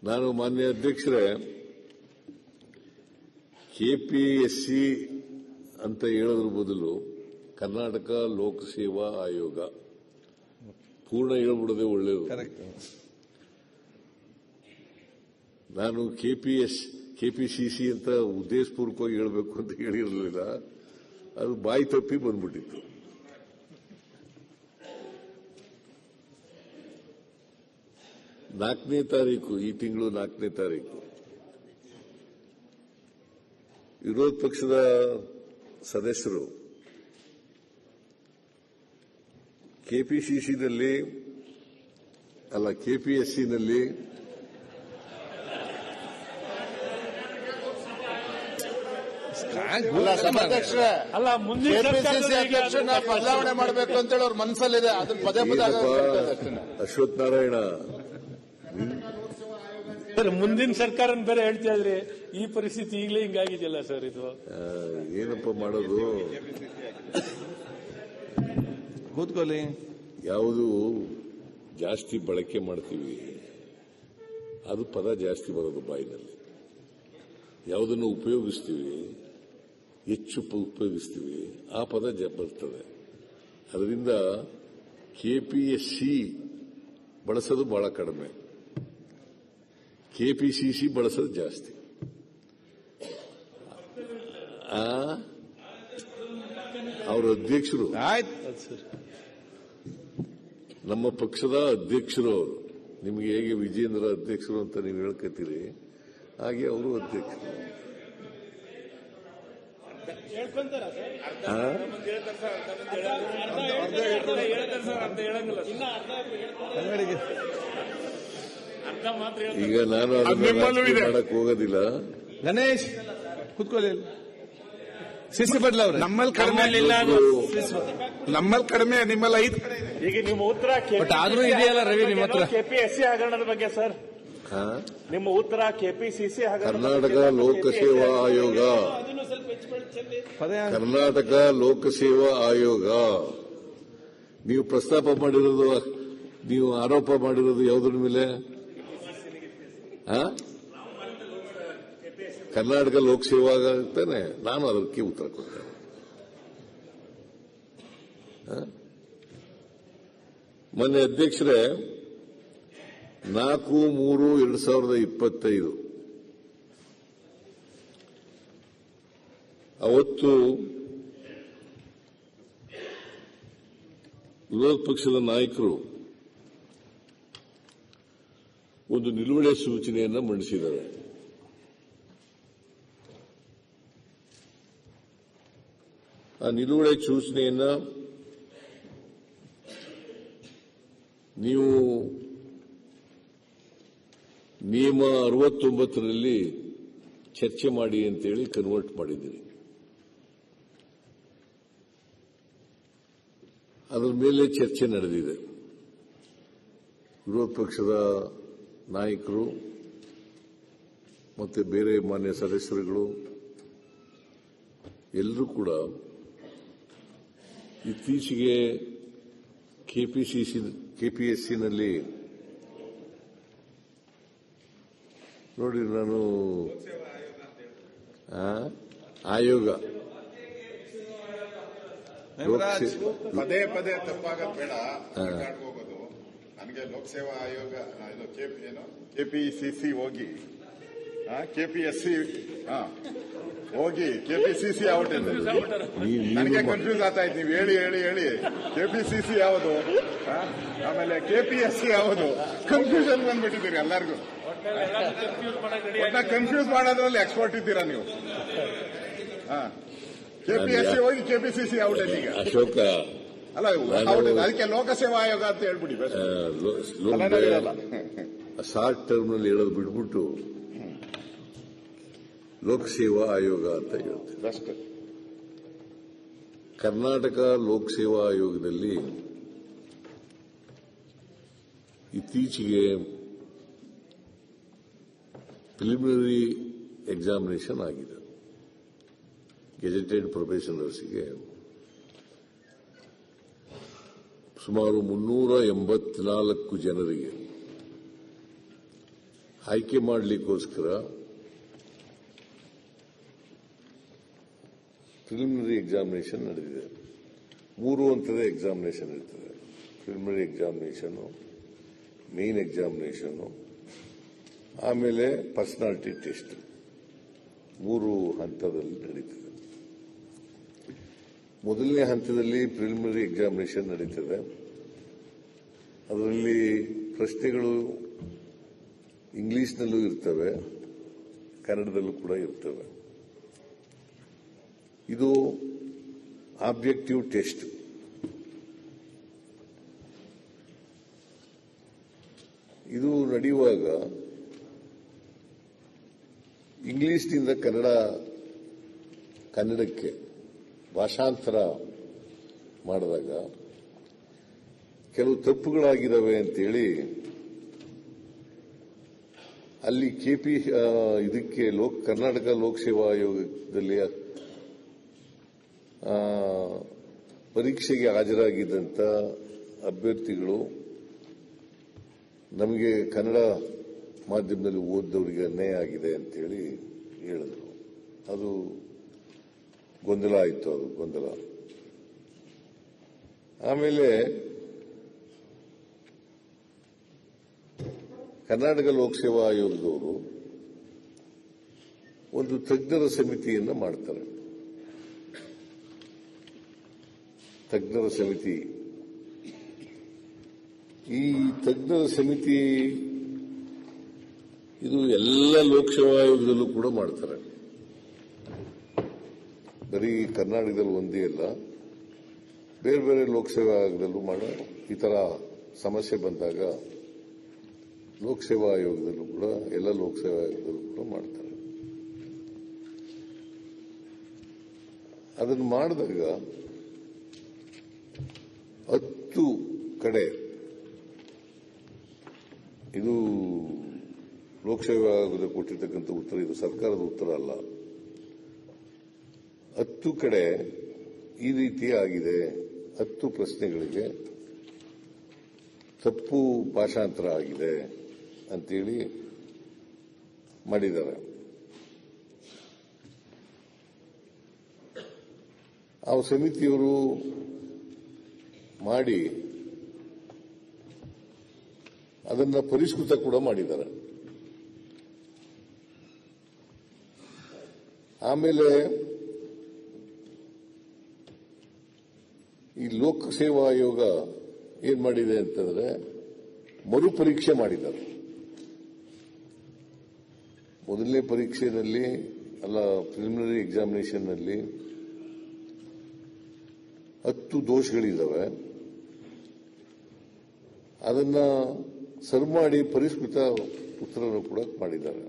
ನಾನು ಮಾನ್ಯ ಅಧ್ಯಕ್ಷರೇ, ಕೆಪಿಎಸ್ಸಿ ಅಂತ ಹೇಳೋದ್ರ ಬದಲು ಕರ್ನಾಟಕ ಲೋಕಸೇವಾ ಆಯೋಗ ಪೂರ್ಣ ಹೇಳ್ಬಿಡೋದೇ ಒಳ್ಳೆಯದು. ನಾನು ಕೆಪಿಸಿಸಿ ಅಂತ ಉದ್ದೇಶಪೂರ್ವಕವಾಗಿ ಹೇಳಬೇಕು ಅಂತ ಹೇಳಿರಲಿಲ್ಲ, ಅದು ಬಾಯಿ ತಪ್ಪಿ ಬಂದ್ಬಿಟ್ಟಿತ್ತು. ಈ ತಿಂಗಳು 4ನೇ ತಾರೀಕು ವಿರೋಧ ಪಕ್ಷದ ಸದಸ್ಯರು ಕೆಪಿಸಿಸಿನಲ್ಲಿ ಕೆಪಿಎಸ್ಸಿನಲ್ಲಿ ಅಧ್ಯಕ್ಷರನ್ನ ಬದಲಾವಣೆ ಮಾಡಬೇಕು ಅಂತೇಳಿ ಅವ್ರ ಮನಸ್ಸಲ್ಲಿದೆ. ಅದನ್ನ ಪದೇ ಪದೇ ಅಶ್ವಥ್ ನಾರಾಯಣ ಸರ್, ಮುಂದಿನ ಸರ್ಕಾರ ಬೇರೆ ಹೇಳ್ತಾ ಇದ್ರಿ, ಈ ಪರಿಸ್ಥಿತಿ ಈಗಲೇ ಹಿಂಗಾಗಿದೆಯಲ್ಲ ಸರ್. ಇದು ಏನಪ್ಪ ಮಾಡೋದು? ಕೂತ್ಕೊಳ್ಳಿ. ಯಾವುದು ಜಾಸ್ತಿ ಬಳಕೆ ಮಾಡ್ತೀವಿ ಅದು ಪದ ಜಾಸ್ತಿ ಬರೋದು ಬಾಯಿನಲ್ಲಿ. ಯಾವುದನ್ನು ಉಪಯೋಗಿಸ್ತೀವಿ ಹೆಚ್ಚು ಉಪಯೋಗಿಸ್ತೀವಿ ಆ ಪದ ಬರ್ತದೆ. ಅದರಿಂದ ಕೆಪಿಎಸ್ಸಿ ಬಳಸೋದು ಬಹಳ ಕಡಿಮೆ, ಕೆಪಿಸಿಸಿ ಬಳಸೋದು ಜಾಸ್ತಿ. ಅವರ ಅಧ್ಯಕ್ಷರು ನಮ್ಮ ಪಕ್ಷದ ಅಧ್ಯಕ್ಷರು ಅವರು. ನಿಮಗೆ ಹೇಗೆ ವಿಜೇಂದ್ರ ಅಧ್ಯಕ್ಷರು ಅಂತ ನೀವು ಹೇಳ್ಕೊತೀರಿ, ಹಾಗೆ ಅವರು ಅಧ್ಯಕ್ಷರು. ಈಗ ನಾನು ಮಾಡಕ್ ಹೋಗೋದಿಲ್ಲ. ಗಣೇಶ್ ಕೂತ್ಕೊಳ್ಳಿ. ಸಿಸಿ ಬದಲ ಅವ್ರೆ ನಮ್ಮಲ್ಲಿ ಕಡಿಮೆ ನಿಮ್ಮಲ್ಲಿ 5 ಕಡೆ. ಈಗ ನಿಮ್ಮ ಉತ್ತರ ಆದ್ರೂ ಇದೆಯಲ್ಲ ರವಿ ನಿಮ್ಮ ಹತ್ರ ಕೆಪಿಎಸ್ಸಿ ಹಗರಣದ ಬಗ್ಗೆ ಸರ್. ನಿಮ್ಮ ಉತ್ತರ ಕೆಪಿಸಿಸಿ ಕರ್ನಾಟಕ ಲೋಕಸೇವಾ ಆಯೋಗ, ಕರ್ನಾಟಕ ಲೋಕಸೇವಾ ಆಯೋಗ ನೀವು ಪ್ರಸ್ತಾಪ ಮಾಡಿರೋದು, ನೀವು ಆರೋಪ ಮಾಡಿರೋದು ಯಾವುದ್ರ ಮೇಲೆ? ಕರ್ನಾಟಕ ಲೋಕಸೇವಾ ಅಂತಾನೆ ನಾನು ಅದಕ್ಕೆ ಉತ್ತರ ಕೊಡ್ತೇನೆ. ಮೊನ್ನೆ ಅಧ್ಯಕ್ಷರೇ 4/3/2025 ಅವತ್ತು ವಿರೋಧ ಪಕ್ಷದ ನಾಯಕರು ಒಂದು ನಿಲುವಳಿ ಸೂಚನೆಯನ್ನು ಮಂಡಿಸಿದ್ದಾರೆ. ಆ ನಿಲುವಳಿ ಸೂಚನೆಯನ್ನ ನೀವು ನಿಯಮ 69ರಲ್ಲಿ ಚರ್ಚೆ ಮಾಡಿ ಅಂತೇಳಿ ಕನ್ವರ್ಟ್ ಮಾಡಿದ್ದೀರಿ. ಅದರ ಮೇಲೆ ಚರ್ಚೆ ನಡೆದಿದೆ. ವಿರೋಧ ಪಕ್ಷದ ನಾಯಕರು ಮತ್ತೆ ಬೇರೆ ಮಾನ್ಯ ಸದಸ್ಯರುಗಳು ಎಲ್ಲರೂ ಕೂಡ ಇತ್ತೀಚೆಗೆ ಕೆಪಿಎಸ್ಸಿನಲ್ಲಿ ನೋಡಿ, ನಾನು ಆಯೋಗ ಪದೇ ಪದೇ ತಪ್ಪಾಗದ್ ಬೇಡ. ಹೋಗೋದು ನನಗೆ ಲೋಕಸೇವಾ ಆಯೋಗ ಕೆಪಿಸಿಸಿ ಹೋಗಿ ಕೆಪಿಎಸ್ಸಿ ಹೋಗಿ ಕೆಪಿಸಿಸಿ ಔಟ್ ಎಂದು ನನಗೆ ಕನ್ಫ್ಯೂಸ್ ಆಗ್ತಾ ಇತ್ತು. ನೀವು ಹೇಳಿ ಹೇಳಿ ಹೇಳಿ ಕೆಪಿಸಿಸಿ ಯಾವುದು ಆಮೇಲೆ ಕೆಪಿಎಸ್ಸಿ ಯಾವುದು ಕನ್ಫ್ಯೂಷನ್ ಬಂದ್ಬಿಟ್ಟಿದ್ದೀರಿ ಎಲ್ಲರಿಗೂ. ಕನ್ಫ್ಯೂಸ್ ಮಾಡೋದ್ರಲ್ಲಿ ಎಕ್ಸ್ಪರ್ಟ್ ಇದ್ದೀರಾ ನೀವು. ಕೆಪಿಎಸ್ಸಿ ಹೋಗಿ ಕೆಪಿಸಿಸಿ ಔಟ್ ಈಗ ಅಶೋಕ ಅಲ್ಲ, ಅದಕ್ಕೆ ಲೋಕಸೇವಾ ಆಯೋಗ ಅಂತ ಹೇಳ್ಬಿಡಿ. ಶಾರ್ಟ್ ಟರ್ಮ್ ನಲ್ಲಿ ಹೇಳೋದು ಬಿಟ್ಬಿಟ್ಟು ಲೋಕಸೇವಾ ಆಯೋಗ ಅಂತ ಹೇಳ್ತಾರೆ ಅಷ್ಟೇ. ಕರ್ನಾಟಕ ಲೋಕಸೇವಾ ಆಯೋಗದಲ್ಲಿ ಇತ್ತೀಚೆಗೆ ಪ್ರಿಲಿಮಿನರಿ ಎಕ್ಸಾಮಿನೇಷನ್ ಆಗಿದೆ. ಗೆಜೆಟೆಡ್ ಪ್ರೊಬೇಷನರ್ಸ್ಗೆ ಸುಮಾರು 384 ಜನರಿಗೆ ಆಯ್ಕೆ ಮಾಡಲಿಕ್ಕೋಸ್ಕರ ಪ್ರಿಲಿಮಿನರಿ ಎಕ್ಸಾಮಿನೇಷನ್ ನಡೆದಿದೆ. 3 ಹಂತದ ಎಕ್ಸಾಮಿನೇಷನ್ ಇರ್ತದೆ. ಪ್ರಿಲಿಮಿನರಿ ಎಕ್ಸಾಮಿನೇಷನ್, ಮೇನ್ ಎಕ್ಸಾಮಿನೇಷನ್, ಆಮೇಲೆ ಪರ್ಸನಾಲಿಟಿ ಟೆಸ್ಟ್ 3 ಹಂತದಲ್ಲಿ ನಡೀತದೆ. ಮೊದಲನೇ ಹಂತದಲ್ಲಿ ಪ್ರಿಲಿಮಿನರಿ ಎಕ್ಸಾಮಿನೇಷನ್ ನಡೀತದೆ. ಅದರಲ್ಲಿ ಪ್ರಶ್ನೆಗಳು ಇಂಗ್ಲಿಷ್ನಲ್ಲೂ ಇರ್ತವೆ, ಕನ್ನಡದಲ್ಲೂ ಕೂಡ ಇರ್ತವೆ. ಇದು ಆಬ್ಜೆಕ್ಟಿವ್ ಟೆಸ್ಟ್. ಇದು ನಡೆಯುವಾಗ ಇಂಗ್ಲಿಷ್ನಿಂದ ಕನ್ನಡಕ್ಕೆ ಭಾಷಾಂತರ ಮಾಡಿದಾಗ ಕೆಲವು ತಪ್ಪುಗಳಾಗಿದ್ದಾವೆ ಅಂತೇಳಿ ಅಲ್ಲಿ ಇದಕ್ಕೆ ಕರ್ನಾಟಕ ಲೋಕಸೇವಾ ಆಯೋಗದಲ್ಲಿ ಪರೀಕ್ಷೆಗೆ ಹಾಜರಾಗಿದ್ದಂತ ಅಭ್ಯರ್ಥಿಗಳು ನಮಗೆ ಕನ್ನಡ ಮಾಧ್ಯಮದಲ್ಲಿ ಓದಿದವರಿಗೆ ಅನ್ಯಾಯ ಆಗಿದೆ ಅಂತೇಳಿ ಹೇಳಿದ್ರು. ಅದು ಗೊಂದಲ ಆಯಿತು. ಅದು ಗೊಂದಲ. ಆಮೇಲೆ ಕರ್ನಾಟಕ ಲೋಕಸೇವಾ ಆಯೋಗದವರು ಒಂದು ತಜ್ಞರ ಸಮಿತಿಯನ್ನು ಮಾಡ್ತಾರೆ. ತಜ್ಞರ ಸಮಿತಿ, ಈ ತಜ್ಞರ ಸಮಿತಿ ಇದು ಎಲ್ಲ ಲೋಕಸೇವಾ ಆಯೋಗದಲ್ಲೂ ಕೂಡ ಮಾಡ್ತಾರೆ. ಬರೀ ಕರ್ನಾಟಕದಲ್ಲಿ ಒಂದೇ ಅಲ್ಲ, ಬೇರೆ ಬೇರೆ ಲೋಕಸೇವಾ ಆಯೋಗದಲ್ಲೂ ಈ ತರ ಸಮಸ್ಯೆ ಬಂದಾಗ ಲೋಕಸೇವಾ ಆಯೋಗದಲ್ಲೂ ಕೂಡ, ಎಲ್ಲ ಲೋಕಸೇವಾ ಆಯೋಗದಲ್ಲೂ ಕೂಡ ಮಾಡ್ತಾರೆ. ಅದನ್ನು ಮಾಡಿದಾಗ 10 ಕಡೆ, ಇದು ಲೋಕಸೇವಾ ಆಯೋಗದ ಕೊಟ್ಟಿರ್ತಕ್ಕಂಥ ಉತ್ತರ, ಇದು ಸರ್ಕಾರದ ಉತ್ತರ ಅಲ್ಲ. 10 ಕಡೆ ಈ ರೀತಿ ಆಗಿದೆ. 10 ಪ್ರಶ್ನೆಗಳಿಗೆ ತಪ್ಪು ಭಾಷಾಂತರ ಆಗಿದೆ ಅಂತೇಳಿ ಮಾಡಿದ್ದಾರೆ. ಆ ಸಮಿತಿಯವರು ಮಾಡಿ ಅದನ್ನ ಪರಿಷ್ಕೃತ ಕೂಡ ಮಾಡಿದ್ದಾರೆ. ಆಮೇಲೆ ಈ ಲೋಕಸೇವಾ ಆಯೋಗ ಏನ್ ಮಾಡಿದೆ ಅಂತಂದ್ರೆ ಮರುಪರೀಕ್ಷೆ ಮಾಡಿದ್ದಾರೆ. ಮೊದಲನೇ ಪರೀಕ್ಷೆಯಲ್ಲಿ ಅಲ್ಲ, ಪ್ರಿಲಿಮಿನರಿ ಎಕ್ಸಾಮಿನೇಷನ್ನಲ್ಲಿ 10 ದೋಷಗಳಿದ್ದಾವೆ. ಅದನ್ನ ಸರಿ ಮಾಡಿ ಪರಿಷ್ಕೃತ ಉತ್ತರವನ್ನು ಕೂಡ ಮಾಡಿದ್ದಾರೆ.